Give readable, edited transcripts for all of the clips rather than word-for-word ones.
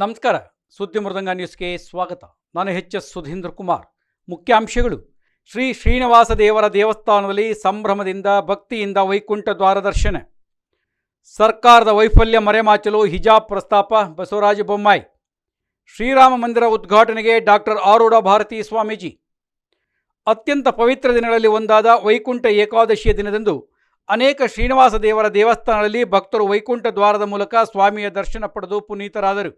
ನಮಸ್ಕಾರ. ಸುದ್ದಿ ಮೃದಂಗ ನ್ಯೂಸ್ಗೆ ಸ್ವಾಗತ. ನಾನು ಎಚ್ ಸುಧೀಂದ್ರ ಕುಮಾರ್. ಮುಖ್ಯಾಂಶಗಳು: ಶ್ರೀ ಶ್ರೀನಿವಾಸ ದೇವರ ದೇವಸ್ಥಾನದಲ್ಲಿ ಸಂಭ್ರಮದಿಂದ ಭಕ್ತಿಯಿಂದ ವೈಕುಂಠ ದ್ವಾರ ದರ್ಶನ. ಸರ್ಕಾರದ ವೈಫಲ್ಯ ಮರೆಮಾಚಲು ಹಿಜಾಬ್ ಪ್ರಸ್ತಾಪ, ಬಸವರಾಜ ಬೊಮ್ಮಾಯಿ. ಶ್ರೀರಾಮ ಮಂದಿರ ಉದ್ಘಾಟನೆಗೆ ಡಾಕ್ಟರ್ ಆರೂಢ ಭಾರತೀ ಸ್ವಾಮೀಜಿ. ಅತ್ಯಂತ ಪವಿತ್ರ ದಿನಗಳಲ್ಲಿ ಒಂದಾದ ವೈಕುಂಠ ಏಕಾದಶಿಯ ದಿನದಂದು ಅನೇಕ ಶ್ರೀನಿವಾಸ ದೇವರ ದೇವಸ್ಥಾನಗಳಲ್ಲಿ ಭಕ್ತರು ವೈಕುಂಠ ದ್ವಾರದ ಮೂಲಕ ಸ್ವಾಮಿಯ ದರ್ಶನ ಪಡೆದು ಪುನೀತರಾದರು.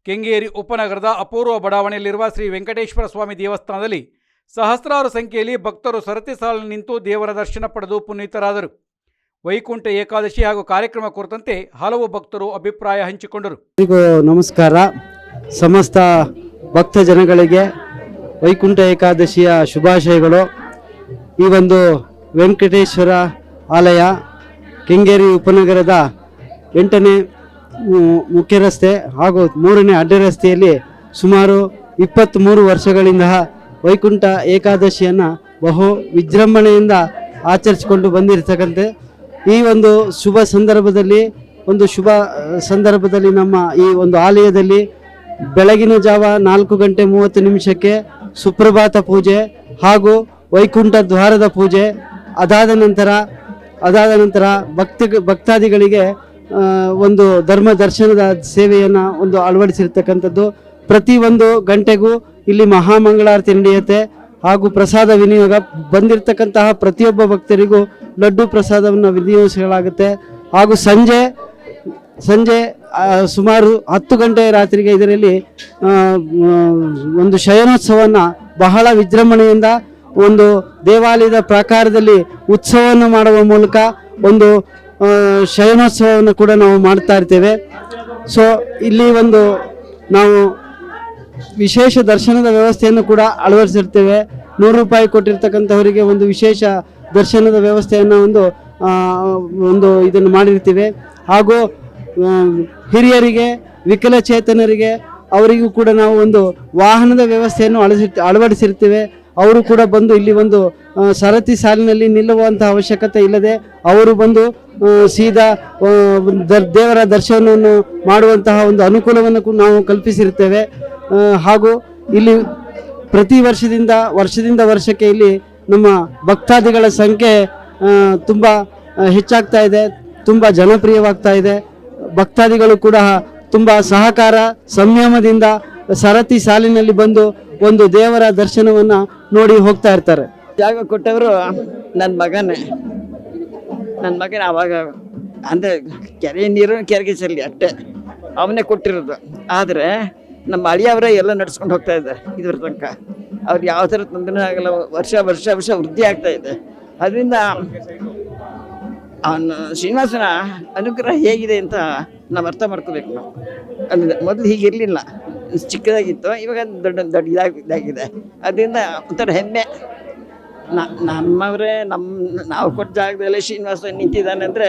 ಕೆಂಗೇರಿ ಉಪನಗರದ ಅಪೂರ್ವ ಬಡಾವಣೆಯಲ್ಲಿರುವ ಶ್ರೀ ವೆಂಕಟೇಶ್ವರ ಸ್ವಾಮಿ ದೇವಸ್ಥಾನದಲ್ಲಿ ಸಹಸ್ರಾರು ಸಂಖ್ಯೆಯಲ್ಲಿ ಭಕ್ತರು ಸರತಿ ಸಾಲಿನಲ್ಲಿ ನಿಂತು ದೇವರ ದರ್ಶನ ಪಡೆದು ಪುನೀತರಾದರು. ವೈಕುಂಠ ಏಕಾದಶಿ ಹಾಗೂ ಕಾರ್ಯಕ್ರಮ ಕುರಿತಂತೆ ಹಲವು ಭಕ್ತರು ಅಭಿಪ್ರಾಯ ಹಂಚಿಕೊಂಡರು. ನಮಸ್ಕಾರ. ಸಮಸ್ತ ಭಕ್ತ ಜನಗಳಿಗೆ ವೈಕುಂಠ ಏಕಾದಶಿಯ ಶುಭಾಶಯಗಳು. ಈ ಒಂದು ವೆಂಕಟೇಶ್ವರ ಆಲಯ ಕೆಂಗೇರಿ ಉಪನಗರದ 8ನೇ ಮುಖ್ಯ ರಸ್ತೆ ಹಾಗೂ 3ನೇ ಅಡ್ಡ ರಸ್ತೆಯಲ್ಲಿ ಸುಮಾರು 23 ವರ್ಷಗಳಿಂದ ವೈಕುಂಠ ಏಕಾದಶಿಯನ್ನು ಬಹು ವಿಜೃಂಭಣೆಯಿಂದ ಆಚರಿಸಿಕೊಂಡು ಬಂದಿರತಕ್ಕಂಥ ಈ ಒಂದು ಶುಭ ಸಂದರ್ಭದಲ್ಲಿ ನಮ್ಮ ಈ ಒಂದು ಆಲಯದಲ್ಲಿ ಬೆಳಗಿನ ಜಾವ 4:30 ಸುಪ್ರಭಾತ ಪೂಜೆ ಹಾಗೂ ವೈಕುಂಠ ದ್ವಾರದ ಪೂಜೆ ಅದಾದ ನಂತರ ಭಕ್ತಾದಿಗಳಿಗೆ ಒಂದು ಧರ್ಮ ದರ್ಶನದ ಸೇವೆಯನ್ನು ಒಂದು ಅಳವಡಿಸಿರ್ತಕ್ಕಂಥದ್ದು. ಪ್ರತಿ ಒಂದು ಗಂಟೆಗೂ ಇಲ್ಲಿ ಮಹಾಮಂಗಳಾರತಿ ನಡೆಯುತ್ತೆ ಹಾಗೂ ಪ್ರಸಾದ ವಿನಿಯೋಗ. ಬಂದಿರತಕ್ಕಂತಹ ಪ್ರತಿಯೊಬ್ಬ ಭಕ್ತರಿಗೂ ಲಡ್ಡು ಪ್ರಸಾದವನ್ನು ವಿನಿಯೋಗಿಸಲಾಗುತ್ತೆ. ಹಾಗೂ ಸಂಜೆ ಸುಮಾರು 10 ಗಂಟೆ ರಾತ್ರಿಗೆ ಇದರಲ್ಲಿ ಒಂದು ಶಯನೋತ್ಸವವನ್ನು ಬಹಳ ವಿಜೃಂಭಣೆಯಿಂದ ಒಂದು ದೇವಾಲಯದ ಪ್ರಾಕಾರದಲ್ಲಿ ಉತ್ಸವವನ್ನು ಮಾಡುವ ಮೂಲಕ ಒಂದು ಶಯನೋತ್ಸವವನ್ನು ಕೂಡ ನಾವು ಮಾಡ್ತಾ ಇರ್ತೇವೆ. ಸೊ ಇಲ್ಲಿ ಒಂದು ನಾವು ವಿಶೇಷ ದರ್ಶನದ ವ್ಯವಸ್ಥೆಯನ್ನು ಕೂಡ ಅಳವಡಿಸಿರ್ತೇವೆ. 100 ರೂಪಾಯಿ ಕೊಟ್ಟಿರ್ತಕ್ಕಂಥವರಿಗೆ ಒಂದು ವಿಶೇಷ ದರ್ಶನದ ವ್ಯವಸ್ಥೆಯನ್ನು ಒಂದು ಇದನ್ನು ಮಾಡಿರ್ತೀವಿ. ಹಾಗೂ ಹಿರಿಯರಿಗೆ, ವಿಕಲಚೇತನರಿಗೆ ಅವರಿಗೂ ಕೂಡ ನಾವು ಒಂದು ವಾಹನದ ವ್ಯವಸ್ಥೆಯನ್ನು ಅಳವಡಿಸಿರ್ತೇವೆ. ಅವರು ಕೂಡ ಬಂದು ಇಲ್ಲಿ ಒಂದು ಸರತಿ ಸಾಲಿನಲ್ಲಿ ನಿಲ್ಲುವಂಥ ಅವಶ್ಯಕತೆ ಇಲ್ಲದೆ ಅವರು ಬಂದು ಸೀದಾ ದೇವರ ದರ್ಶನವನ್ನು ಮಾಡುವಂತಹ ಒಂದು ಅನುಕೂಲವನ್ನು ನಾವು ಕಲ್ಪಿಸಿರ್ತೇವೆ. ಹಾಗೂ ಇಲ್ಲಿ ಪ್ರತಿ ವರ್ಷದಿಂದ ವರ್ಷಕ್ಕೆ ಇಲ್ಲಿ ನಮ್ಮ ಭಕ್ತಾದಿಗಳ ಸಂಖ್ಯೆ ತುಂಬ ಹೆಚ್ಚಾಗ್ತಾ ಇದೆ, ತುಂಬ ಜನಪ್ರಿಯವಾಗ್ತಾ ಇದೆ. ಭಕ್ತಾದಿಗಳು ಕೂಡ ತುಂಬ ಸಹಕಾರ ಸಂಯಮದಿಂದ ಸರತಿ ಸಾಲಿನಲ್ಲಿ ಬಂದು ಒಂದು ದೇವರ ದರ್ಶನವನ್ನು ನೋಡಿ ಹೋಗ್ತಾ ಇರ್ತಾರೆ. ಜಾಗ ಕೊಟ್ಟವರು ನನ್ನ ಮಗನೇ ಅವಾಗ ಅಂದರೆ ಕೆರೆ ನೀರು ಕೆರೆಗೆ ಚೆಲ್ಲಿ ಅಷ್ಟೇ ಅವನೇ ಕೊಟ್ಟಿರೋದು. ಆದರೆ ನಮ್ಮ ಅಳಿಯವರೇ ಎಲ್ಲ ನಡ್ಸ್ಕೊಂಡು ಹೋಗ್ತಾ ಇದ್ದಾರೆ ಇದ್ರ ತನಕ. ಅವ್ರಿಗೆ ಯಾವ ಥರ ತೊಂದರೆ ಆಗಲ್ಲ. ವರ್ಷ ವೃದ್ಧಿ ಆಗ್ತಾ ಇದೆ. ಅದರಿಂದ ಅವನ ಶ್ರೀನಿವಾಸನ ಅನುಗ್ರಹ ಹೇಗಿದೆ ಅಂತ ನಾವು ಅರ್ಥ ಮಾಡ್ಕೋಬೇಕು. ನಾವು ಅಂದರೆ ಮೊದಲು ಹೀಗಿರಲಿಲ್ಲ, ಚಿಕ್ಕದಾಗಿತ್ತು, ಇವಾಗ ದೊಡ್ಡ ಇದಾಗಿದೆ. ಅದರಿಂದ ಒಂಥರ ಹೆಮ್ಮೆ. ನಮ್ಮವರೇ ನಾವು ಕೊಟ್ಟ ಜಾಗದಲ್ಲಿ ಶ್ರೀನಿವಾಸ ನಿಂತಿದ್ದಾನೆ ಅಂದರೆ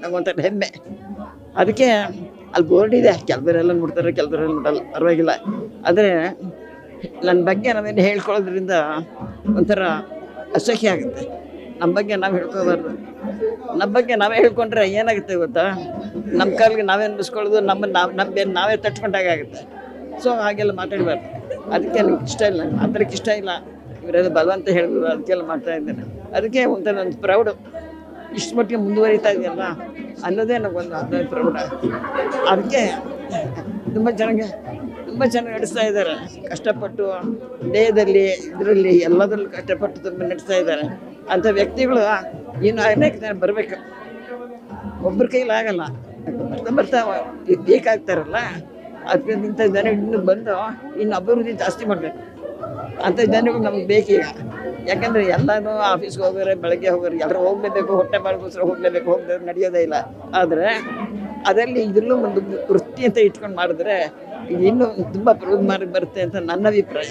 ನಮಗೊಂಥರ ಹೆಮ್ಮೆ. ಅದಕ್ಕೆ ಅಲ್ಲಿ ಬೋರ್ಡ್ ಇದೆ, ಕೆಲವರೆಲ್ಲ ನೋಡ್ತಾರೆ, ಕೆಲವರೆಲ್ಲ ನೋಡಲ್ಲ, ಪರವಾಗಿಲ್ಲ. ಆದರೆ ನನ್ನ ಬಗ್ಗೆ ನಾವೇನು ಹೇಳ್ಕೊಳ್ಳೋದ್ರಿಂದ ಒಂಥರ ಅಸಹ್ಯ ಆಗುತ್ತೆ. ನಮ್ಮ ಬಗ್ಗೆ ನಾವು ಹೇಳ್ಕೋಬಾರ್ದು. ನಮ್ಮ ಬಗ್ಗೆ ನಾವೇ ಹೇಳ್ಕೊಂಡ್ರೆ ಏನಾಗುತ್ತೆ ಗೊತ್ತಾ, ನಮ್ಮ ಕಾಲಿಗೆ ನಾವೇ ಅನ್ನಿಸ್ಕೊಳ್ಳೋದು, ನಮ್ಮ ನಾವೇ ತಟ್ಕೊಂಡಾಗುತ್ತೆ. ಸೊ ಹಾಗೆಲ್ಲ ಮಾತಾಡಬಾರ್ದು. ಅದಕ್ಕೆ ನನಗೆ ಇಷ್ಟ ಇಲ್ಲ, ಮಾತಾಡೋಕ್ಕೆ ಇಷ್ಟ ಇಲ್ಲ. ಇವರೆಲ್ಲ ಬಲವಂತ ಹೇಳಿದ್ರು, ಅದಕ್ಕೆಲ್ಲ ಮಾಡ್ತಾ ಇದ್ದೇನೆ. ಅದಕ್ಕೆ ಒಂಥರ ಒಂದು ಪ್ರೌಢ, ಇಷ್ಟು ಮಟ್ಟಿಗೆ ಮುಂದುವರಿತಾ ಇದೆಯಲ್ಲ ಅನ್ನೋದೇ ನನಗೊಂದು ಪ್ರೌಢ. ಅದಕ್ಕೆ ತುಂಬ ಚೆನ್ನಾಗಿ ನಡೆಸ್ತಾ ಇದ್ದಾರೆ. ಕಷ್ಟಪಟ್ಟು ದೇಹದಲ್ಲಿ ಇದರಲ್ಲಿ ಎಲ್ಲದರಲ್ಲೂ ಕಷ್ಟಪಟ್ಟು ತುಂಬ ನಡೆಸ್ತಾ ಇದ್ದಾರೆ. ಅಂಥ ವ್ಯಕ್ತಿಗಳು ಇನ್ನು ಅನೇಕ ಜನ ಬರಬೇಕು. ಒಬ್ಬರ ಕೈಲಿ ಆಗಲ್ಲ, ಬರ್ತಾ ಬೇಕಾಗ್ತಾರಲ್ಲ. ಅದರಿಂದ ಇಂಥ ಜನ ಇನ್ನು ಬಂದು ಇನ್ನು ಅಭಿವೃದ್ಧಿ ಜಾಸ್ತಿ ಮಾಡಬೇಕು. ಅಂಥ ಜನಗಳು ನಮ್ಗೆ ಬೇಕೀಗ. ಯಾಕಂದರೆ ಎಲ್ಲನೂ ಆಫೀಸ್ಗೆ ಹೋಗೋರೆ, ಬೆಳಗ್ಗೆ ಹೋಗೋರು, ಎಲ್ಲರೂ ಹೋಗಲೇಬೇಕು, ಹೊಟ್ಟೆ ಬಾಳಿಗೋಸ್ಕರ ಹೋಗಲೇಬೇಕು, ಹೋಗದೆ ನಡೆಯೋದೇ ಇಲ್ಲ. ಆದರೆ ಅದರಲ್ಲಿ ಇದರಲ್ಲೂ ಒಂದು ವೃತ್ತಿ ಅಂತ ಇಟ್ಕೊಂಡು ಮಾಡಿದ್ರೆ ಇನ್ನೂ ತುಂಬ ಪ್ರಯೋಜನ ಬರುತ್ತೆ ಅಂತ ನನ್ನ ಅಭಿಪ್ರಾಯ.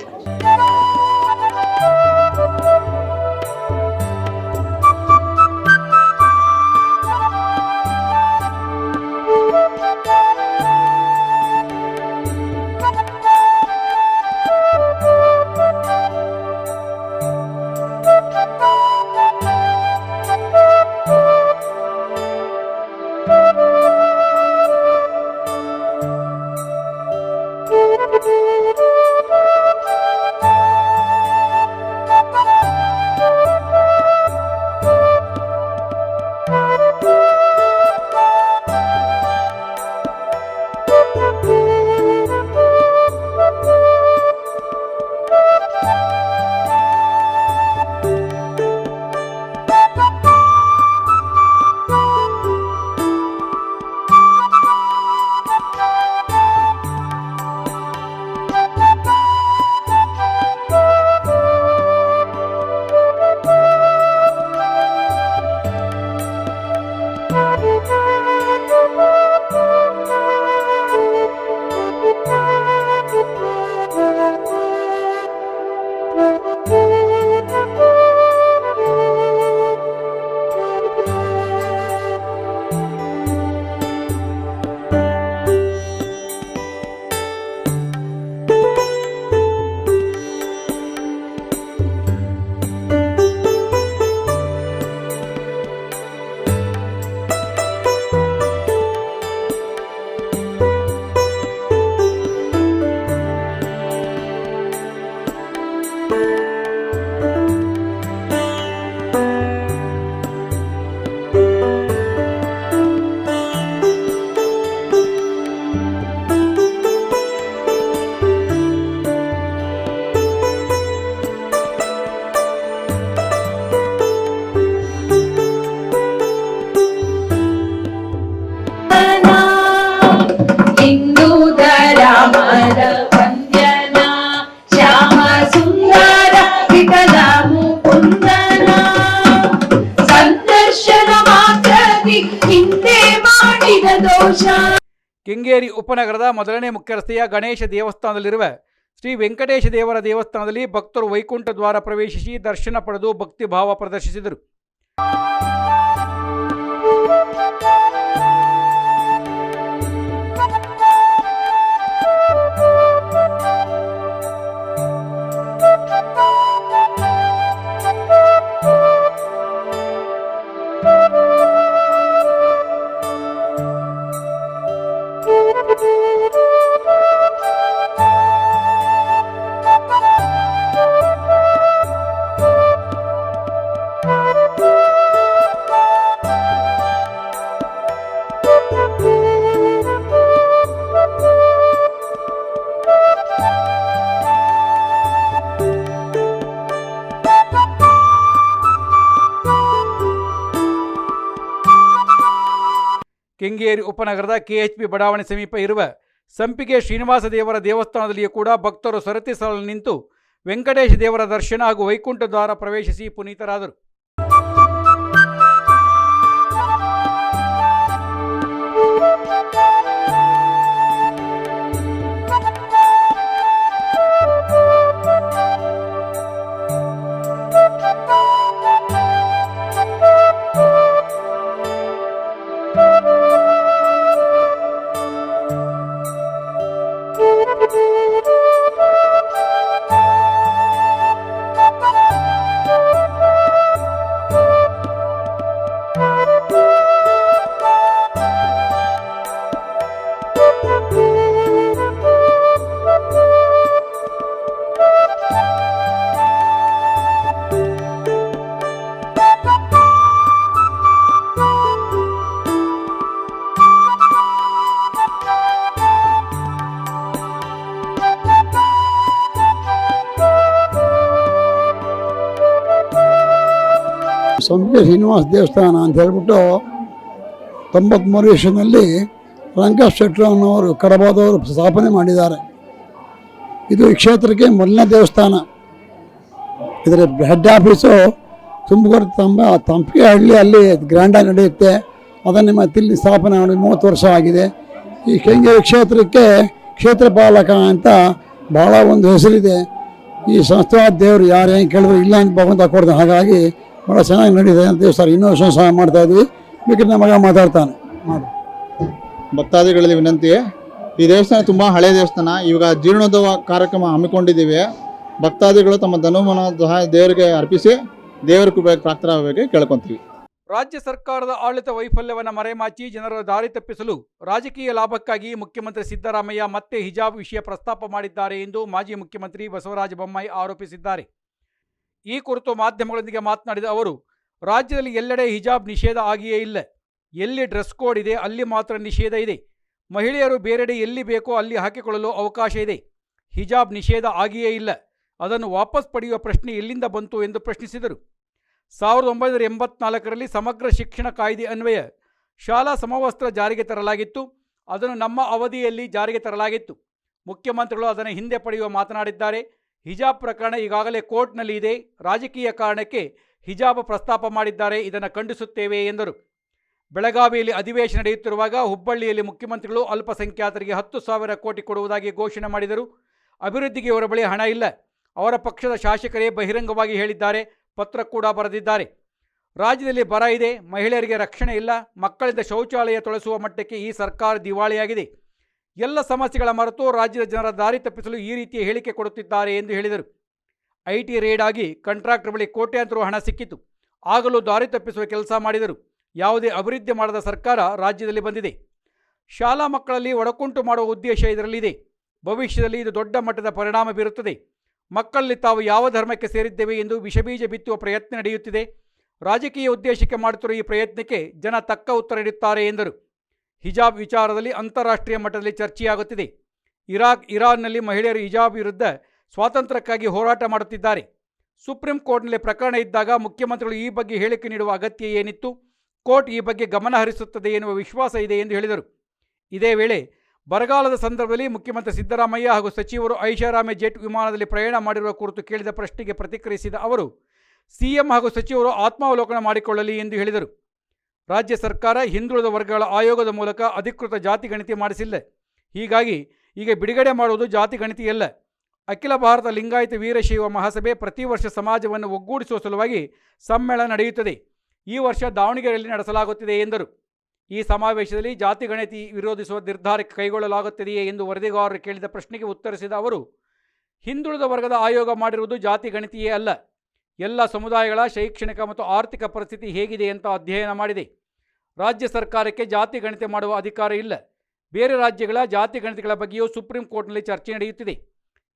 ಕೆಂಗೇರಿ ಉಪನಗರದ ಮೊದಲನೇ ಮುಖ್ಯ ರಸ್ತೆಯ ಗಣೇಶ ದೇವಸ್ಥಾನದಲ್ಲಿರುವ ಶ್ರೀ ವೆಂಕಟೇಶ ದೇವರ ದೇವಸ್ಥಾನದಲ್ಲಿ ಭಕ್ತರು ವೈಕುಂಠ ದ್ವಾರ ಪ್ರವೇಶಿಸಿ ದರ್ಶನ ಪಡೆದು ಭಕ್ತಿಭಾವ ಪ್ರದರ್ಶಿಸಿದರು. ಕೆಂಗೇರಿ ಉಪನಗರದ ಕೆಎಚ್ಪಿ ಬಡಾವಣೆ ಸಮೀಪ ಇರುವ ಸಂಪಿಗೆ ಶ್ರೀನಿವಾಸ ದೇವರ ದೇವಸ್ಥಾನದಲ್ಲಿಯೂ ಕೂಡ ಭಕ್ತರು ಸರತಿ ಸಾಲಲ್ಲಿ ನಿಂತು ವೆಂಕಟೇಶ ದೇವರ ದರ್ಶನ ಹಾಗೂ ವೈಕುಂಠ ದ್ವಾರ ಪ್ರವೇಶಿಸಿ ಪುನೀತರಾದರು. ಸಂಪಿಗೆ ಶ್ರೀನಿವಾಸ ದೇವಸ್ಥಾನ ಅಂತ ಹೇಳ್ಬಿಟ್ಟು 93 ಇಸ್ವಿನಲ್ಲಿ ರಂಗನಾಥ ಶೆಟ್ರು ಅನ್ನೋರು ಕಡಬದವರು ಸ್ಥಾಪನೆ ಮಾಡಿದ್ದಾರೆ. ಇದು ಈ ಕ್ಷೇತ್ರಕ್ಕೆ ಮೊದಲನೇ ದೇವಸ್ಥಾನ. ಇದರ ಹೆಡ್ ಆಫೀಸು ತುಮಕೂರು ತಂಪಿಗೆ ಹಳ್ಳಿ, ಅಲ್ಲಿ ಗ್ರ್ಯಾಂಡಾಗಿ ನಡೆಯುತ್ತೆ. ಅದನ್ನು ಮತ್ತೆ ಇಲ್ಲಿ ಸ್ಥಾಪನೆ ಮಾಡಿ 30 ವರ್ಷ ಆಗಿದೆ. ಈ ಕೆಂಗೇರಿ ಕ್ಷೇತ್ರಕ್ಕೆ ಕ್ಷೇತ್ರಪಾಲಕ ಅಂತ ಭಾಳ ಒಂದು ಹೆಸರಿದೆ. ಈ ಸಂಸ್ಥಾನ ದೇವರು ಯಾರು ಏನು ಕೇಳಿದ್ರು ಇಲ್ಲ ಅಂತ ಭಗವಂತ ಕೊಡ್ತಾನೆ. ಹಾಗಾಗಿ ಭಾಳ ಚೆನ್ನಾಗಿ ನಡೀತಿದೆ ಅಂತ ದೇವಸ್ಥಾನ ಇನ್ನೂ ಸಹ ಮಾಡ್ತಾಯಿದ್ವಿ. ಬೇಕಾದ್ರೆ ನಮ್ಮ ಮಗ ಮಾತಾಡ್ತಾನೆ ಮಾಡಿ. ಭಕ್ತಾದಿಗಳಲ್ಲಿ ವಿನಂತಿ, ಈ ದೇವಸ್ಥಾನ ತುಂಬ ಹಳೆಯ ದೇವಸ್ಥಾನ. ಇವಾಗ ಜೀರ್ಣೋದ್ಧಾರ ಕಾರ್ಯಕ್ರಮ ಹಮ್ಮಿಕೊಂಡಿದ್ದೀವಿ. ಭಕ್ತಾದಿಗಳು ತಮ್ಮ ಧನುಮನ ದೇವರಿಗೆ ಅರ್ಪಿಸಿ ದೇವರ ಕೃಪೆಗೆ ಪ್ರಾಪ್ತರಾಗಬೇಕು ಕೇಳ್ಕೊತೀವಿ. ರಾಜ್ಯ ಸರ್ಕಾರದ ಆಡಳಿತ ವೈಫಲ್ಯವನ್ನು ಮರೆಮಾಚಿ ಜನರ ದಾರಿ ತಪ್ಪಿಸಲು ರಾಜಕೀಯ ಲಾಭಕ್ಕಾಗಿ ಮುಖ್ಯಮಂತ್ರಿ ಸಿದ್ದರಾಮಯ್ಯ ಮತ್ತೆ ಹಿಜಾಬ್ ವಿಷಯ ಪ್ರಸ್ತಾಪ ಮಾಡಿದ್ದಾರೆ ಎಂದು ಮಾಜಿ ಮುಖ್ಯಮಂತ್ರಿ ಬಸವರಾಜ ಬೊಮ್ಮಾಯಿ ಆರೋಪಿಸಿದ್ದಾರೆ. ಈ ಕುರಿತು ಮಾಧ್ಯಮಗಳೊಂದಿಗೆ ಮಾತನಾಡಿದ ಅವರು, ರಾಜ್ಯದಲ್ಲಿ ಎಲ್ಲೆಡೆ ಹಿಜಾಬ್ ನಿಷೇಧ ಆಗಿಯೇ ಇಲ್ಲ. ಎಲ್ಲಿ ಡ್ರೆಸ್ ಕೋಡ್ ಇದೆ ಅಲ್ಲಿ ಮಾತ್ರ ನಿಷೇಧ ಇದೆ. ಮಹಿಳೆಯರು ಬೇರೆಡೆ ಎಲ್ಲಿ ಬೇಕೋ ಅಲ್ಲಿ ಹಾಕಿಕೊಳ್ಳಲು ಅವಕಾಶ ಇದೆ. ಹಿಜಾಬ್ ನಿಷೇಧ ಆಗಿಯೇ ಇಲ್ಲ. ಅದನ್ನು ವಾಪಸ್ ಪಡೆಯುವ ಪ್ರಶ್ನೆ ಎಲ್ಲಿಂದ ಬಂತು ಎಂದು ಪ್ರಶ್ನಿಸಿದರು. 1984ರಲ್ಲಿ ಸಮಗ್ರ ಶಿಕ್ಷಣ ಕಾಯ್ದೆ ಅನ್ವಯ ಶಾಲಾ ಸಮವಸ್ತ್ರ ಜಾರಿಗೆ ತರಲಾಗಿತ್ತು. ಅದನ್ನು ನಮ್ಮ ಅವಧಿಯಲ್ಲಿ ಜಾರಿಗೆ ತರಲಾಗಿತ್ತು. ಮುಖ್ಯಮಂತ್ರಿಗಳು ಅದನ್ನು ಹಿಂದೆ ಪಡೆಯುವ ಮಾತನಾಡಿದ್ದಾರೆ. ಹಿಜಾಬ್ ಪ್ರಕರಣ ಈಗಾಗಲೇ ಕೋರ್ಟ್ನಲ್ಲಿ ಇದೆ. ರಾಜಕೀಯ ಕಾರಣಕ್ಕೆ ಹಿಜಾಬ್ ಪ್ರಸ್ತಾಪ ಮಾಡಿದ್ದಾರೆ. ಇದನ್ನು ಖಂಡಿಸುತ್ತೇವೆ ಎಂದರು. ಬೆಳಗಾವಿಯಲ್ಲಿ ಅಧಿವೇಶನ ನಡೆಯುತ್ತಿರುವಾಗ ಹುಬ್ಬಳ್ಳಿಯಲ್ಲಿ ಮುಖ್ಯಮಂತ್ರಿಗಳು ಅಲ್ಪಸಂಖ್ಯಾತರಿಗೆ 10,000 ಕೋಟಿ ಕೊಡುವುದಾಗಿ ಘೋಷಣೆ ಮಾಡಿದರು. ಅಭಿವೃದ್ಧಿಗೆ ಅವರ ಬಳಿ ಹಣ ಇಲ್ಲ. ಅವರ ಪಕ್ಷದ ಶಾಸಕರೇ ಬಹಿರಂಗವಾಗಿ ಹೇಳಿದ್ದಾರೆ. ಪತ್ರ ಕೂಡ ಬರೆದಿದ್ದಾರೆ. ರಾಜ್ಯದಲ್ಲಿ ಬರ ಇದೆ, ಮಹಿಳೆಯರಿಗೆ ರಕ್ಷಣೆ ಇಲ್ಲ, ಮಕ್ಕಳಿಂದ ಶೌಚಾಲಯ ತೊಳೆಸುವ ಮಟ್ಟಕ್ಕೆ ಈ ಸರ್ಕಾರ ದಿವಾಳಿಯಾಗಿದೆ. ಎಲ್ಲ ಸಮಸ್ಯೆಗಳ ಮರೆತು ರಾಜ್ಯದ ಜನರ ದಾರಿ ತಪ್ಪಿಸಲು ಈ ರೀತಿಯ ಹೇಳಿಕೆ ಕೊಡುತ್ತಿದ್ದಾರೆ ಎಂದು ಹೇಳಿದರು. IT ರೇಡ್ ಆಗಿ ಕಾಂಟ್ರಾಕ್ಟರ್ ಬಳಿ ಕೋಟ್ಯಾಂತರ ಹಣ ಸಿಕ್ಕಿತು. ಆಗಲೂ ದಾರಿ ತಪ್ಪಿಸುವ ಕೆಲಸ ಮಾಡಿದರು. ಯಾವುದೇ ಅಭಿವೃದ್ಧಿ ಮಾಡದ ಸರ್ಕಾರ ರಾಜ್ಯದಲ್ಲಿ ಬಂದಿದೆ. ಶಾಲಾ ಮಕ್ಕಳಲ್ಲಿ ಒಡಕುಂಟು ಮಾಡುವ ಉದ್ದೇಶ ಇದರಲ್ಲಿದೆ. ಭವಿಷ್ಯದಲ್ಲಿ ಇದು ದೊಡ್ಡ ಮಟ್ಟದ ಪರಿಣಾಮ ಬೀರುತ್ತದೆ. ಮಕ್ಕಳಲ್ಲಿ ತಾವು ಯಾವ ಧರ್ಮಕ್ಕೆ ಸೇರಿದ್ದೇವೆ ಎಂದು ವಿಷಬೀಜ ಬಿತ್ತುವ ಪ್ರಯತ್ನ ನಡೆಯುತ್ತಿದೆ. ರಾಜಕೀಯ ಉದ್ದೇಶಕ್ಕೆ ಮಾಡುತ್ತಿರುವ ಈ ಪ್ರಯತ್ನಕ್ಕೆ ಜನ ತಕ್ಕ ಉತ್ತರ ನೀಡುತ್ತಾರೆ ಎಂದರು. ಹಿಜಾಬ್ ವಿಚಾರದಲ್ಲಿ ಅಂತಾರಾಷ್ಟ್ರೀಯ ಮಟ್ಟದಲ್ಲಿ ಚರ್ಚೆಯಾಗುತ್ತಿದೆ. ಇರಾನ್ನಲ್ಲಿ ಮಹಿಳೆಯರು ಹಿಜಾಬ್ ವಿರುದ್ಧ ಸ್ವಾತಂತ್ರ್ಯಕ್ಕಾಗಿ ಹೋರಾಟ ಮಾಡುತ್ತಿದ್ದಾರೆ. ಸುಪ್ರೀಂ ಕೋರ್ಟ್ನಲ್ಲಿ ಪ್ರಕರಣ ಇದ್ದಾಗ ಮುಖ್ಯಮಂತ್ರಿಗಳು ಈ ಬಗ್ಗೆ ಹೇಳಿಕೆ ನೀಡುವ ಅಗತ್ಯ ಏನಿತ್ತು? ಕೋರ್ಟ್ ಈ ಬಗ್ಗೆ ಗಮನ ಹರಿಸುತ್ತದೆ ಎನ್ನುವ ವಿಶ್ವಾಸ ಇದೆ ಎಂದು ಹೇಳಿದರು. ಇದೇ ವೇಳೆ ಬರಗಾಲದ ಸಂದರ್ಭದಲ್ಲಿ ಮುಖ್ಯಮಂತ್ರಿ ಸಿದ್ದರಾಮಯ್ಯ ಹಾಗೂ ಸಚಿವರು ಐಷಾರಾಮಿ ಜೆಟ್ ವಿಮಾನದಲ್ಲಿ ಪ್ರಯಾಣ ಮಾಡಿರುವ ಕುರಿತು ಕೇಳಿದ ಪ್ರಶ್ನೆಗೆ ಪ್ರತಿಕ್ರಿಯಿಸಿದ ಅವರು, ಸಿಎಂ ಹಾಗೂ ಸಚಿವರು ಆತ್ಮಾವಲೋಕನ ಮಾಡಿಕೊಳ್ಳಲಿ ಎಂದು ಹೇಳಿದರು. ರಾಜ್ಯ ಸರ್ಕಾರ ಹಿಂದುಳಿದ ವರ್ಗಗಳ ಆಯೋಗದ ಮೂಲಕ ಅಧಿಕೃತ ಜಾತಿ ಗಣತಿ ಮಾಡಿಸಿಲ್ಲ. ಹೀಗಾಗಿ ಈಗ ಬಿಡುಗಡೆ ಮಾಡುವುದು ಜಾತಿ ಗಣತಿಯಲ್ಲ. ಅಖಿಲ ಭಾರತ ಲಿಂಗಾಯತ ವೀರಶೈವ ಮಹಾಸಭೆ ಪ್ರತಿ ವರ್ಷ ಸಮಾಜವನ್ನು ಒಗ್ಗೂಡಿಸುವ ಸಲುವಾಗಿ ಸಮ್ಮೇಳನ ನಡೆಯುತ್ತದೆ. ಈ ವರ್ಷ ದಾವಣಗೆರೆಯಲ್ಲಿ ನಡೆಸಲಾಗುತ್ತಿದೆ ಎಂದರು. ಈ ಸಮಾವೇಶದಲ್ಲಿ ಜಾತಿ ಗಣತಿ ವಿರೋಧಿಸುವ ನಿರ್ಧಾರ ಕೈಗೊಳ್ಳಲಾಗುತ್ತದೆಯೇ ಎಂದು ವರದಿಗಾರರು ಕೇಳಿದ ಪ್ರಶ್ನೆಗೆ ಉತ್ತರಿಸಿದ ಅವರು, ಹಿಂದುಳಿದ ವರ್ಗದ ಆಯೋಗ ಮಾಡಿರುವುದು ಜಾತಿ ಗಣತಿಯೇ ಅಲ್ಲ, ಎಲ್ಲ ಸಮುದಾಯಗಳ ಶೈಕ್ಷಣಿಕ ಮತ್ತು ಆರ್ಥಿಕ ಪರಿಸ್ಥಿತಿ ಹೇಗಿದೆ ಅಂತ ಅಧ್ಯಯನ ಮಾಡಿದೆ. ರಾಜ್ಯ ಸರ್ಕಾರಕ್ಕೆ ಜಾತಿ ಗಣತಿ ಮಾಡುವ ಅಧಿಕಾರ ಇಲ್ಲ. ಬೇರೆ ರಾಜ್ಯಗಳ ಜಾತಿ ಗಣತಿಗಳ ಬಗ್ಗೆಯೂ ಸುಪ್ರೀಂ ಕೋರ್ಟ್ನಲ್ಲಿ ಚರ್ಚೆ ನಡೆಯುತ್ತಿದೆ.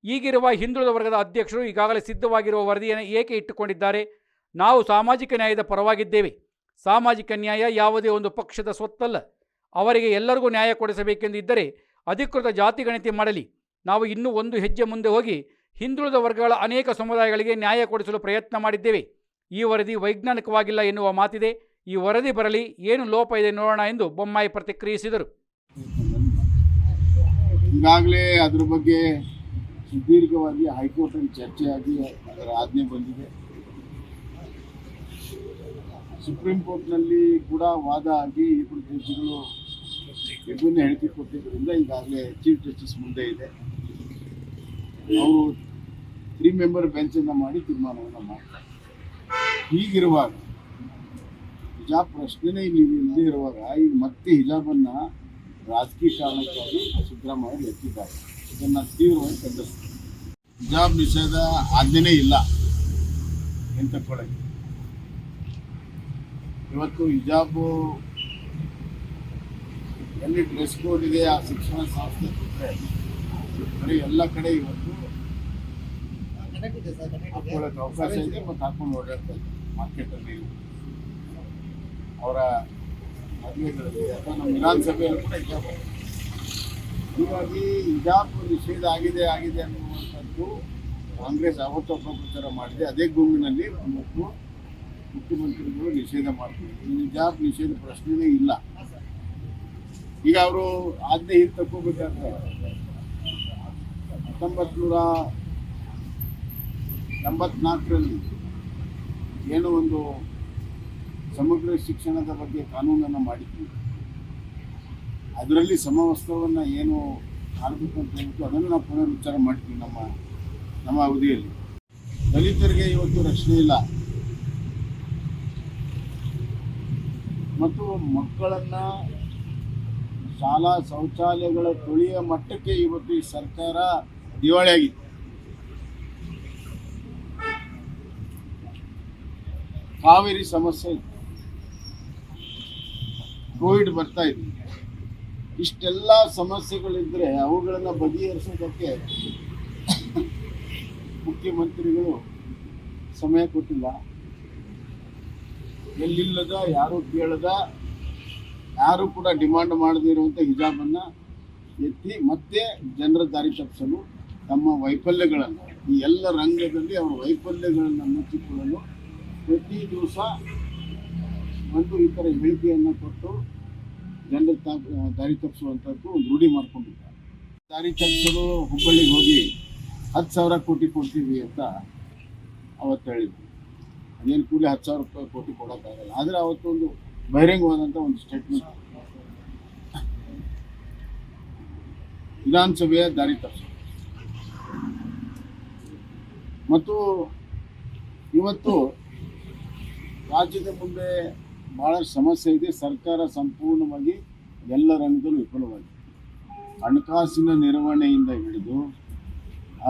ಈಗಿರುವ ಹಿಂದುಳಿದ ವರ್ಗದ ಅಧ್ಯಕ್ಷರು ಈಗಾಗಲೇ ಸಿದ್ಧವಾಗಿರುವ ವರದಿಯನ್ನು ಏಕೆ ಇಟ್ಟುಕೊಂಡಿದ್ದಾರೆ? ನಾವು ಸಾಮಾಜಿಕ ನ್ಯಾಯದ ಪರವಾಗಿದ್ದೇವೆ. ಸಾಮಾಜಿಕ ನ್ಯಾಯ ಯಾವುದೇ ಒಂದು ಪಕ್ಷದ ಸ್ವತ್ತಲ್ಲ. ಅವರಿಗೆ ಎಲ್ಲರಿಗೂ ನ್ಯಾಯ ಕೊಡಿಸಬೇಕೆಂದು ಇದ್ದರೆ ಅಧಿಕೃತ ಜಾತಿ ಗಣತಿ ಮಾಡಲಿ. ನಾವು ಇನ್ನೂ ಒಂದು ಹೆಜ್ಜೆ ಮುಂದೆ ಹೋಗಿ ಹಿಂದುಳಿದ ವರ್ಗಗಳ ಅನೇಕ ಸಮುದಾಯಗಳಿಗೆ ನ್ಯಾಯ ಕೊಡಿಸಲು ಪ್ರಯತ್ನ ಮಾಡಿದ್ದೇವೆ. ಈ ವರದಿ ವೈಜ್ಞಾನಿಕವಾಗಿಲ್ಲ ಎನ್ನುವ ಮಾತಿದೆ. ಈ ವರದಿ ಬರಲಿ, ಏನು ಲೋಪ ಇದೆ ನೋಡೋಣ ಎಂದು ಬೊಮ್ಮಾಯಿ ಪ್ರತಿಕ್ರಿಯಿಸಿದರು. ಈಗಾಗಲೇ ಅದರ ಬಗ್ಗೆ ಸುದೀರ್ಘವಾಗಿ ಹೈಕೋರ್ಟಲ್ಲಿ ಚರ್ಚೆಯಾಗಿ ಅದರ ಆಜ್ಞೆ ಬಂದಿದೆ. ಸುಪ್ರೀಂ ಕೋರ್ಟ್ನಲ್ಲಿ ಕೂಡ ವಾದ ಆಗಿ ಇಬ್ಬರು ಜಡ್ಜಿಗಳು ವಿಭಿನ್ನ ಹೇಳಿಕೆ ಕೊಟ್ಟಿದ್ದರಿಂದ ಈಗಾಗಲೇ ಚೀಫ್ ಜಸ್ಟಿಸ್ ಮುಂದೆ ಇದೆ. ಅವರು 3 ಮೆಂಬರ್ ಬೆಂಚನ್ನು ಮಾಡಿ ತೀರ್ಮಾನವನ್ನು ಮಾಡ್ತಾರೆ. ಹೀಗಿರುವಾಗ ಹಿಜಾಬ್ ಪ್ರಶ್ನೆನೇ ಇಲ್ಲಿ ಇಲ್ಲದೆ ಇರುವಾಗ ಈಗ ಮತ್ತೆ ಹಿಜಾಬನ್ನು ರಾಜಕೀಯ ಕಾರಣಕ್ಕಾಗಿ ಸಿದ್ದರಾಮಯ್ಯ ಎತ್ತಿದ್ದಾರೆ. ಇದನ್ನು ತೀವ್ರವಾಗಿ ಖಂಡಿಸ್ತಾರೆ. ಹಿಜಾಬ್ ನಿಷೇಧ ಆಜ್ಞೆನೇ ಇಲ್ಲ ಅಂತ ತಗೊಳ್ಳೋಕೆ. ಇವತ್ತು ಹಿಜಾಬು ಎಲ್ಲಿ ಡ್ರೆಸ್ ಕೋಡ್ ಇದೆ ಆ ಶಿಕ್ಷಣ ಸಂಸ್ಥೆ ಬಿಟ್ಟರೆ ಬರೀ ಎಲ್ಲ ಕಡೆ ಇವತ್ತು ಹಾಕೊಳ್ಳೋಕೆ ಅವಕಾಶ ಇದೆ ಮತ್ತು ಹಾಕೊಂಡು ಓಡಾಡ್ತಾ ಇದೆ ಮಾರ್ಕೆಟಲ್ಲಿ. ಅವರ ಮದುವೆಗಳಲ್ಲಿ ಅಥವಾ ನಮ್ಮ ವಿಧಾನಸಭೆಯಲ್ಲೂ ಕೂಡ ಹಿಜಾಬ್. ಹೀಗಾಗಿ ಹಿಜಾಬ್ ನಿಷೇಧ ಆಗಿದೆ ಅನ್ನುವಂಥದ್ದು ಕಾಂಗ್ರೆಸ್ ಅವತ್ತು ಅಪಪ್ರಚಾರ ಮಾಡಿದೆ. ಅದೇ ಗುಂಪಿನಲ್ಲಿ ಇವತ್ತು ಮುಖ್ಯಮಂತ್ರಿಗಳು ನಿಷೇಧ ಮಾಡ್ತಾರೆ. ಹಿಜಾಬ್ ನಿಷೇಧ ಪ್ರಶ್ನೆನೇ ಇಲ್ಲ. ಈಗ ಅವರು ಆಜ್ಞೆ ಹಿಂದೆ ತಗೋಬೇಕಾದ್ರೆ 1984ರಲ್ಲಿ ಏನೋ ಒಂದು ಸಮಗ್ರ ಶಿಕ್ಷಣದ ಬಗ್ಗೆ ಕಾನೂನನ್ನು ಮಾಡಿದ್ವಿ. ಅದರಲ್ಲಿ ಸಮವಸ್ತ್ರವನ್ನು ಏನು ಮಾಡಬೇಕು ಅಂತ ಹೇಳ್ಬಿಟ್ಟು ಅದನ್ನು ನಾವು ಪುನರುಚ್ಚಾರ ಮಾಡ್ತೀವಿ ನಮ್ಮ ಅವಧಿಯಲ್ಲಿ. ದಲಿತರಿಗೆ ಇವತ್ತು ರಕ್ಷಣೆ ಇಲ್ಲ ಮತ್ತು ಮಕ್ಕಳನ್ನು ಶಾಲಾ ಶೌಚಾಲಯಗಳ ತೊಳೆಯ ಮಟ್ಟಕ್ಕೆ ಇವತ್ತು ಈ ಸರ್ಕಾರ ದಿವಾಳಿಯಾಗಿದೆ. ಕಾವೇರಿ ಸಮಸ್ಯೆ ಇದೆ, ಕೋವಿಡ್ ಬರ್ತಾ ಇದೆ. ಇಷ್ಟೆಲ್ಲ ಸಮಸ್ಯೆಗಳಿದ್ದರೆ ಅವುಗಳನ್ನು ಬಗೆಹರಿಸೋದಕ್ಕೆ ಮುಖ್ಯಮಂತ್ರಿಗಳು ಸಮಯ ಕೊಟ್ಟಿಲ್ಲ. ಎಲ್ಲಿಲ್ಲದ, ಯಾರು ಕೇಳದ, ಯಾರು ಕೂಡ ಡಿಮಾಂಡ್ ಮಾಡದೇ ಇರುವಂಥ ಹಿಜಾಬನ್ನು ಎತ್ತಿ ಮತ್ತೆ ಜನರ ದಾರಿ ತಪ್ಪಿಸಲು ತಮ್ಮ ವೈಫಲ್ಯಗಳನ್ನು, ಈ ಎಲ್ಲ ರಂಗದಲ್ಲಿ ಅವರ ವೈಫಲ್ಯಗಳನ್ನು ಮುಚ್ಚಿಕೊಳ್ಳಲು ಪ್ರತಿ ದಿವಸ ಒಂದು ಈ ಥರ ಹೇಳಿಕೆಯನ್ನು ಕೊಟ್ಟು ಜನರ ದಾರಿ ತಪ್ಪಿಸುವಂಥದ್ದು ಒಂದು ರೂಢಿ ಮಾಡಿಕೊಂಡಿದ್ದಾರೆ. ದಾರಿ ತಪ್ಪಿಸಲು ಹುಬ್ಬಳ್ಳಿಗೆ ಹೋಗಿ 10,000 ಕೋಟಿ ಕೊಡ್ತೀವಿ ಅಂತ ಅವತ್ತು ಹೇಳಿದ್ವಿ. ಅದೇನು ಕೂಲಿ 10,000 ಕೋಟಿ ಕೊಡೋಕ್ಕಾಗಲ್ಲ. ಆದರೆ ಅವತ್ತೊಂದು ಬಹಿರಂಗವಾದಂಥ ಒಂದು ಸ್ಟೇಟ್ಮೆಂಟ್ ವಿಧಾನಸಭೆಯ ದಾರಿ ತಪ್ಪಿಸ. ಮತ್ತು ಇವತ್ತು ರಾಜ್ಯದ ಮುಂದೆ ಭಾಳಷ್ಟು ಸಮಸ್ಯೆ ಇದೆ. ಸರ್ಕಾರ ಸಂಪೂರ್ಣವಾಗಿ ಎಲ್ಲ ರಂಗದಲ್ಲೂ ವಿಫಲವಾಗಿದೆ. ಹಣಕಾಸಿನ ನಿರ್ವಹಣೆಯಿಂದ ಹಿಡಿದು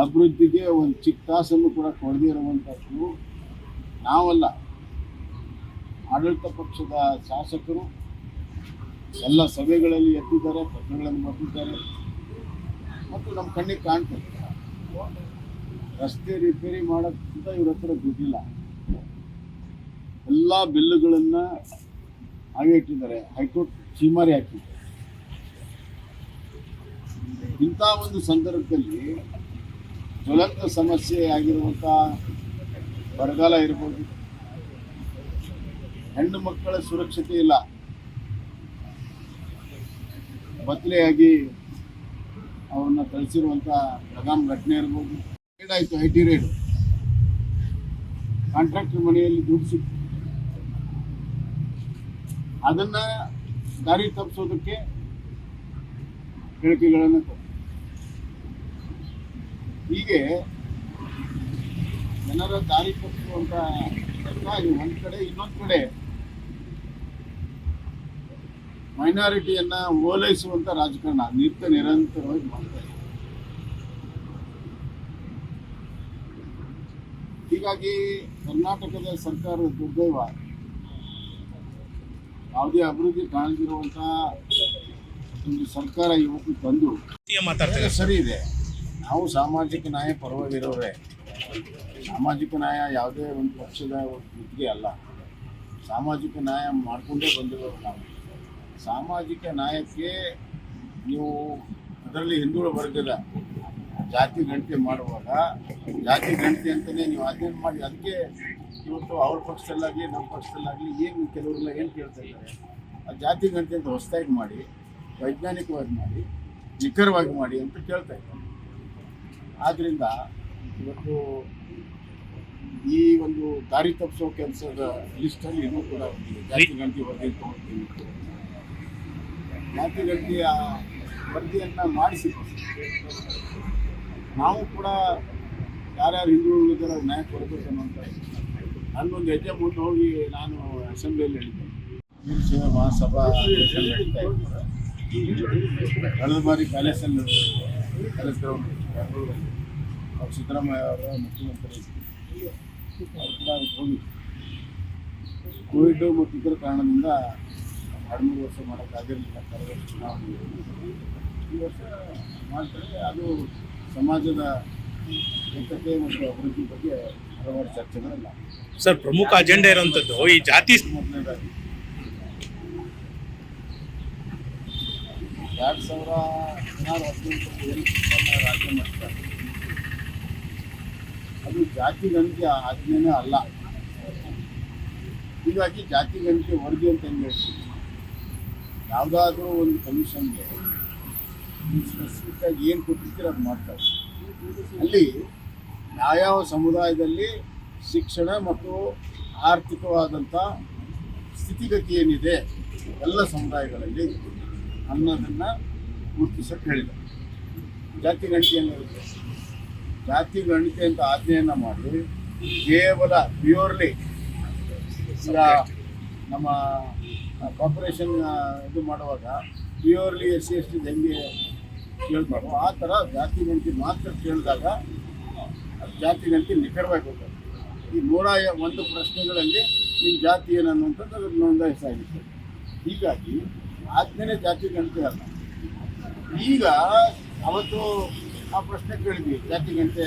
ಅಭಿವೃದ್ಧಿಗೆ ಒಂದು ಚಿಕ್ಕ ತಾಸನ್ನು ಕೂಡ ಕೊಡದೇ ಇರುವಂಥದ್ದು ನಾವಲ್ಲ, ಆಡಳಿತ ಪಕ್ಷದ ಶಾಸಕರು ಎಲ್ಲ ಸಭೆಗಳಲ್ಲಿ ಎತ್ತಿದ್ದಾರೆ, ಪತ್ರಗಳನ್ನು ಬರೆದಿದ್ದಾರೆ ಮತ್ತು ನಮ್ಮ ಕಣ್ಣಿಗೆ ಕಾಣ್ತದೆ. ರಸ್ತೆ ರಿಪೇರಿ ಮಾಡೋಕ್ಕಿಂತ ಇವ್ರ ಹತ್ರ ದುಡ್ಡಿಲ್ಲ. ಎಲ್ಲ ಬಿಲ್ಲುಗಳನ್ನು ಹಾಗೆ ಇಟ್ಟಿದ್ದಾರೆ. ಹೈಕೋರ್ಟ್ ಚೀಮಾರಿ ಹಾಕಿದ್ದಾರೆ. ಇಂಥ ಒಂದು ಸಂದರ್ಭದಲ್ಲಿ ಜ್ವಲಂತ ಸಮಸ್ಯೆ ಆಗಿರುವಂಥ ಬರಗಾಲ ಇರ್ಬೋದು, ಹೆಣ್ಣು ಮಕ್ಕಳ ಸುರಕ್ಷತೆ ಇಲ್ಲ, ಬದಲೆಯಾಗಿ ಅವ್ರನ್ನ ಕಳಿಸಿರುವಂಥ ಲಗಾಮ್ ಘಟನೆ ಇರ್ಬೋದು, ರೇಡ್ ಆಯಿತು, IT ರೇಡು, ಕಾಂಟ್ರಾಕ್ಟರ್ ಮನೆಯಲ್ಲಿ ದುಡ್ಡು ಸಿಕ್ತು. ಅದನ್ನ ದಾರಿ ತಪ್ಪಿಸೋದಕ್ಕೆ ಹೇಳಿಕೆಗಳನ್ನು ಕೊಡ್ತಾರೆ. ಹೀಗೆ ಜನರ ದಾರಿ ತಪ್ಪಿಸುವಂತ ಒಂದ್ ಕಡೆ, ಇನ್ನೊಂದ್ ಕಡೆ ಮೈನಾರಿಟಿಯನ್ನ ಓಲೈಸುವಂತ ರಾಜಕಾರಣ ನಿರಂತರವಾಗಿ ಮಾಡ್ತಾ ಇದೆ. ಹೀಗಾಗಿ ಕರ್ನಾಟಕದ ಸರ್ಕಾರದ ದುರ್ದೈವ, ಯಾವುದೇ ಅಭಿವೃದ್ಧಿ ಕಾಣದಿರುವಂತ ಒಂದು ಸರ್ಕಾರ ಇವತ್ತು ತಂದು ಸರಿ ಇದೆ. ನಾವು ಸಾಮಾಜಿಕ ನ್ಯಾಯ ಪರವಾಗಿರೋರೆ. ಸಾಮಾಜಿಕ ನ್ಯಾಯ ಯಾವುದೇ ಒಂದು ಪಕ್ಷದ ಗುತ್ತಿಗೆ ಅಲ್ಲ. ಸಾಮಾಜಿಕ ನ್ಯಾಯ ಮಾಡಿಕೊಂಡೇ ಬಂದಿರೋರು ನಾವು. ಸಾಮಾಜಿಕ ನ್ಯಾಯಕ್ಕೆ ನೀವು ಅದರಲ್ಲಿ ಹಿಂದುಳಿದ ವರ್ಗದ ಜಾತಿ ಗಣತಿ ಮಾಡುವಾಗ ಜಾತಿ ಗಣತಿ ಅಂತಲೇ ನೀವು ಅಧ್ಯಯನ ಮಾಡಿ, ಅದಕ್ಕೆ ಇವತ್ತು ಅವ್ರ ಪಕ್ಷದಲ್ಲಾಗಲಿ ನಮ್ಮ ಪಕ್ಷದಲ್ಲಾಗಲಿ ಏನು ಕೆಲವರೆಲ್ಲ ಏನು ಕೇಳ್ತಾ ಇದ್ದಾರೆ, ಆ ಜಾತಿ ಗಣತಿ ಅಂತ ಹೊಸದಾಗಿ ಮಾಡಿ, ವೈಜ್ಞಾನಿಕವಾಗಿ ಮಾಡಿ, ನಿಖರವಾಗಿ ಮಾಡಿ ಅಂತ ಕೇಳ್ತಾ ಇದ್ದಾರೆ. ಆದ್ದರಿಂದ ಇವತ್ತು ಈ ಒಂದು ದಾರಿ ತಪ್ಪಿಸೋ ಕೆಲಸದ ಲಿಸ್ಟಲ್ಲಿ ಇನ್ನೂ ಕೂಡ ಜಾತಿ ಗಣತಿ ವರದಿ ತಗೊಳ್ತೀವಿ. ಜಾತಿ ಗಣತಿಯ ವರದಿಯನ್ನು ಮಾಡಿಸಿ ನಾವು ಕೂಡ ಯಾರ್ಯಾರು ಹಿಂದುಳಿದರ ನ್ಯಾಯ ಕೊಡಬೇಕು ಅನ್ನೋಂಥ ನನ್ನೊಂದು ಹೆಜ್ಜೆ ಮುಂದೆ ಹೋಗಿ ನಾನು ಅಸೆಂಬ್ಲಿಯಲ್ಲಿ ಹೇಳಿದ್ದೆ. ವೀರಶೈವ ಮಹಾಸಭಾ ನಡೀತಾ ಇದ್ದಾರೆ. ಕಳೆದ ಬಾರಿ ಪ್ಯಾಲೇಸಲ್ಲಿ ಪ್ಯಾಲೇಸ್ ಗ್ರೌಂಡ್ ಅವ್ರು ಸಿದ್ದರಾಮಯ್ಯ ಅವರ ಮುಖ್ಯಮಂತ್ರಿ ಅವ್ರು ಕೂಡ ಹೋಗಿ ಕೋವಿಡ್ ಮತ್ತು ಇತರ ಕಾರಣದಿಂದ 2-3 ವರ್ಷ ಮಾಡೋಕ್ಕಾಗಿರಲಿಲ್ಲ. ಕಳೆದ ಚುನಾವಣೆ ಈ ವರ್ಷ ಮಾಡ್ತಾರೆ. ಅದು ಸಮಾಜದ ಏಕತೆ ಮತ್ತು ಅಭಿವೃದ್ಧಿ ಬಗ್ಗೆ ಹಲವಾರು ಚರ್ಚೆಗಳಿಲ್ಲ. ಸರ್, ಪ್ರಮುಖ ಅಜೆಂಡಾ ಇರುವಂಥದ್ದು ಈ ಜಾತಿ. ಮೊದಲನೇದಾಗಿ 2018 ರಾಜ್ಯ ಮಾಡ್ತಾರೆ. ಅದು ಜಾತಿ ಗಣತಿ ಆಜ್ಞೆನೇ ಅಲ್ಲ. ಹೀಗಾಗಿ ಜಾತಿ ಗಣತಿ ವರದಿ ಅಂತ ಹೆಂಗೆ ಹೇಳ್ತೀವಿ, ಯಾವುದಾದ್ರೂ ಒಂದು ಕಮಿಷನ್ಗೆ ಸ್ಪೆಸಿಫಿಕ್ ಆಗಿ ಏನು ಕೊಟ್ಟಿರ್ತೀರ ಅದು ಮಾಡ್ತಾರೆ. ಅಲ್ಲಿ ಯಾವ್ಯಾವ ಸಮುದಾಯದಲ್ಲಿ ಶಿಕ್ಷಣ ಮತ್ತು ಆರ್ಥಿಕವಾದಂಥ ಸ್ಥಿತಿಗತಿ ಏನಿದೆ ಎಲ್ಲ ಸಮುದಾಯಗಳಲ್ಲಿ ಅನ್ನೋದನ್ನು ಗುರುತಿಸಕ್ಕೆ ಹೇಳಿದ್ದಾರೆ. ಜಾತಿ ಗಣತಿ ಏನಿರುತ್ತೆ, ಜಾತಿ ಗಣತಿ ಅಂತ ಆಜ್ಞೆಯನ್ನು ಮಾಡಿ ಕೇವಲ ಪ್ಯೂರ್ಲಿ ಈಗ ನಮ್ಮ ಕಾರ್ಪೊರೇಷನ್ ಇದು ಮಾಡುವಾಗ ಪ್ಯೂರ್ಲಿ SC/ST ಹೆಂಗೆ ಕೇಳ್ಬಾರ್ದು, ಆ ಥರ ಜಾತಿ ಗಣತಿ ಮಾತ್ರ ಕೇಳಿದಾಗ ಅದು ಜಾತಿ ಗಣತಿ ನಿಖರವಾಗಿ ಹೋಗ್ತದೆ. ಈ 101 ಪ್ರಶ್ನೆಗಳಲ್ಲಿ ನಿಮ್ಮ ಜಾತಿ ಏನನ್ನುವಂಥದ್ದು ಅದ್ರ ನೋಂದಾಯಿಸಾಗಿತ್ತು. ಹೀಗಾಗಿ ಆಜ್ಞೆನೇ ಜಾತಿ ಗಣತಿ ಅಲ್ಲ. ಈಗ ಅವತ್ತು ಆ ಪ್ರಶ್ನೆ ಕೇಳಿದ್ವಿ, ಜಾತಿ ಗಣತಿ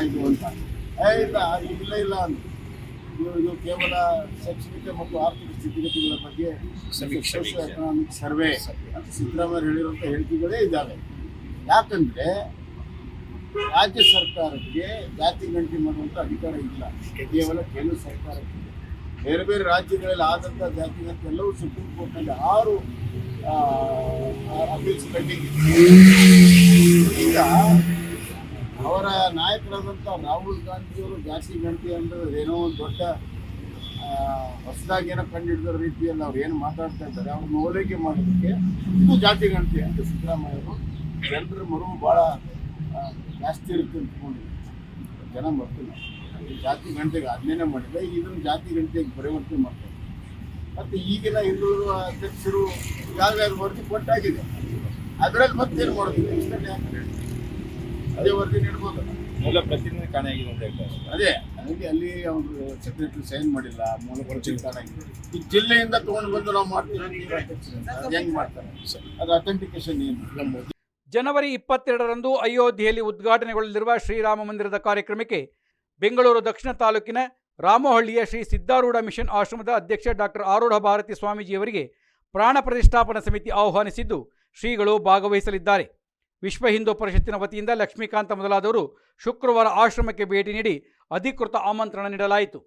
ಇದು ಅಂತ. ಇಲ್ಲ ಅಂತ ಇದು ಕೇವಲ ಶೈಕ್ಷಣಿಕ ಮತ್ತು ಆರ್ಥಿಕ ಸ್ಥಿತಿಗತಿಗಳ ಬಗ್ಗೆ ಸೋಷಿಯೋ ಎಕನಾಮಿಕ್ ಸರ್ವೆ ಅಂತ ಸಿದ್ದರಾಮಯ್ಯ ಹೇಳಿರುವಂಥ ಹೇಳಿಕೆಗಳೇ ಇದ್ದಾವೆ. ಯಾಕಂದರೆ ರಾಜ್ಯ ಸರ್ಕಾರಕ್ಕೆ ಜಾತಿ ಗಣತಿ ಮಾಡುವಂಥ ಅಧಿಕಾರ ಇಲ್ಲ, ಕೇವಲ ಕೇಂದ್ರ ಸರ್ಕಾರಕ್ಕೆ. ಬೇರೆ ಬೇರೆ ರಾಜ್ಯಗಳಲ್ಲಿ ಆದಂಥ ಜಾತಿ ಗಣತಿ ಎಲ್ಲವೂ ಸುಪ್ರೀಂ ಕೋರ್ಟ್ನಲ್ಲಿ 6 ಅಪೀಲ್ಸ್ ಪೆಂಡಿಂಗ್. ಈಗ ಅವರ ನಾಯಕರಾದಂಥ ರಾಹುಲ್ ಗಾಂಧಿಯವರು ಜಾತಿ ಗಣತಿ ಅಂದರೆ ಏನೋ ಒಂದು ದೊಡ್ಡ ಹೊಸದಾಗಿ ಏನೋ ಕಂಡುಹಿಡಿದ ರೀತಿಯಲ್ಲಿ ಅವ್ರು ಏನು ಮಾತಾಡ್ತಾ ಇದ್ದಾರೆ ಅವ್ರನ್ನ ಹೋಲಿಕೆ ಮಾಡೋದಕ್ಕೆ ಇದು ಜಾತಿ ಗಣತಿ ಅಂತ ಸಿದ್ದರಾಮಯ್ಯವರು ಜನರ ಮರುವು ಭಾಳ ಜಾಸ್ತಿ ಇರುತ್ತೆ ಅಂದ್ಕೊಂಡಿದ್ದಾರೆ. ಜನ ಬರ್ತಿಲ್ಲ, ಜಾತಿ ಗಣತಿಗೆ ಆಜ್ಞೆನೇ ಮಾಡಿದೆ, ಇದನ್ನು ಜಾತಿ ಗಣತಿಗೆ ಪರಿವರ್ತನೆ ಮಾಡ್ತಾರೆ. ಮತ್ತು ಈಗಿನ ಹಿಂದುಳಿದ ಅಧ್ಯಕ್ಷರು ಈಗಾಗಲೇ ಅದು ವರದಿ ಕೊಟ್ಟಾಗಿದೆ, ಅದರಲ್ಲಿ ಮತ್ತೇನು ಮಾಡೋದಿಲ್ಲ, ಇಷ್ಟೇ ಅದೇ ವರದಿ ನೀಡ್ಬೋದಲ್ಲ. ಮೂಲ ಪ್ರತಿನಿಧಿ ಕಾಣೆಯಾಗಿದೆ ಅಂತ ಹೇಳ್ತಾರೆ. ಅದೇ ನನಗೆ ಅಲ್ಲಿ ಅವರು ಸೆಕ್ರೆಟರಿ ಸೈನ್ ಮಾಡಿಲ್ಲ, ಮೂಲ ಪ್ರತಿನಿಧಿ ಕಾಣೆಯಾಗಿದೆ. ಈ ಜಿಲ್ಲೆಯಿಂದ ತೊಗೊಂಡು ಬಂದು ನಾವು ಮಾಡ್ತೀವಿ ಹೆಂಗೆ ಮಾಡ್ತಾರೆ, ಅದು ಅಥೆಂಟಿಕೇಶನ್ ಏನು? ಜನವರಿ 22ರಂದು ಅಯೋಧ್ಯೆಯಲ್ಲಿ ಉದ್ಘಾಟನೆಗೊಳ್ಳಲಿರುವ ಶ್ರೀರಾಮ ಮಂದಿರದ ಕಾರ್ಯಕ್ರಮಕ್ಕೆ ಬೆಂಗಳೂರು ದಕ್ಷಿಣ ತಾಲೂಕಿನ ರಾಮಹಳ್ಳಿಯ ಶ್ರೀ ಸಿದ್ಧಾರೂಢ ಮಿಷನ್ ಆಶ್ರಮದ ಅಧ್ಯಕ್ಷ ಡಾಕ್ಟರ್ ಆರೂಢ ಭಾರತಿ ಸ್ವಾಮೀಜಿಯವರಿಗೆ ಪ್ರಾಣ ಪ್ರತಿಷ್ಠಾಪನಾ ಸಮಿತಿ ಆಹ್ವಾನಿಸಿದ್ದು ಶ್ರೀಗಳು ಭಾಗವಹಿಸಲಿದ್ದಾರೆ. ವಿಶ್ವ ಹಿಂದೂ ಪರಿಷತ್ತಿನ ವತಿಯಿಂದ ಲಕ್ಷ್ಮೀಕಾಂತ ಮೊದಲಾದವರು ಶುಕ್ರವಾರ ಆಶ್ರಮಕ್ಕೆ ಭೇಟಿ ನೀಡಿ ಅಧಿಕೃತ ಆಮಂತ್ರಣ ನೀಡಲಾಯಿತು.